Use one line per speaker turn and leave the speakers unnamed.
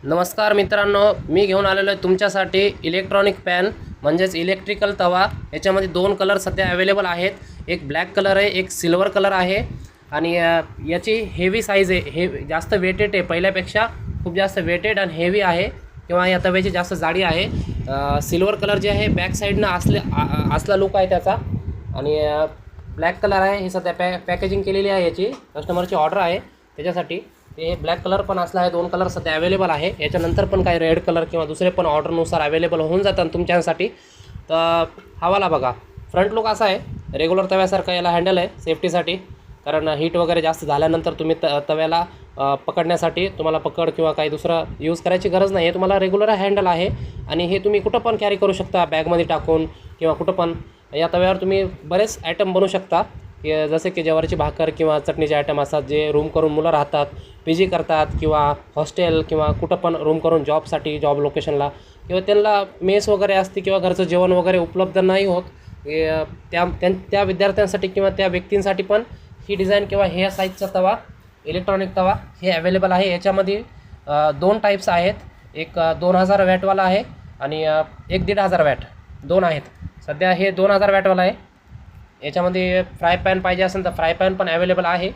नमस्कार मित्रांनो, मी घेऊन आलेलो आहे तुमच्यासाठी इलेक्ट्रॉनिक पॅन म्हणजेच इलेक्ट्रिकल तवा। याच्यामध्ये दोन कलर सध्या अवेलेबल आहेत। एक ब्लॅक कलर आहे, एक सिल्वर कलर आहे आणि याची हेवी साईज आहे, हे जास्त वेटेड आहे, पहिल्यापेक्षा खूप जास्त वेटेड आणि हेवी आहे किंवा या तव्याची जास्त जाडी आहे। सिल्वर कलर जे आहे बॅक साईडनं असला लुक आहे त्याचा आणि ब्लॅक कलर आहे। हे सध्या पॅकेजिंग केलेली आहे, याची कस्टमरची ऑर्डर आहे त्याच्यासाठी। हे ब्लॅक कलर पण असला आहे, दोन कलर सध्या अवेलेबल आहे। याच्यानंतर पण काही रेड कलर किंवा दुसरे पण ऑर्डरनुसार अवेलेबल होऊन जातात तुमच्यासाठी। तर हवाला बघा, फ्रंट लुक असा आहे, रेग्युलर तव्यासारखा याला हँडल आहे सेफ्टीसाठी, कारण हीट वगैरे जास्त झाल्यानंतर तुम्ही तव्याला पकडण्यासाठी तुम्हाला पकड किंवा काही दुसरा यूज करायची गरज नाही आहे, तुम्हाला रेग्युलर हँडल आहे आणि हे तुम्ही कुठं पण कॅरी करू शकता, बॅगमध्ये टाकून किंवा कुठं पण। या तव्यावर तुम्ही बरेच आयटम बनवू शकता, जसे की ज्वारीची भाकर किंवा चटणीचे आयटम असतात, जे रूम करून मुलं राहतात, पीजी करतात किंवा हॉस्टेल किंवा कुठं पण रूम करून जॉबसाठी, जॉब लोकेशनला किंवा त्यांना मेस वगैरे असते किंवा घरचं जेवण वगैरे उपलब्ध नाही होत, त्या विद्यार्थ्यांसाठी किंवा त्या व्यक्तींसाठी पण ही डिझाईन किंवा ह्या साईजचा तवा, इलेक्ट्रॉनिक तवा हे अवेलेबल आहे। याच्यामध्ये दोन टाईप्स आहेत, एक 2000 वॅटवाला आहे आणि एक 1500 वॅट, दोन आहेत। सध्या हे 2000 वॅटवाला आहे। याच्यामध्ये फ्राय पॅन पाहिजे असेल तर फ्राय पॅन पण अवेलेबल आहे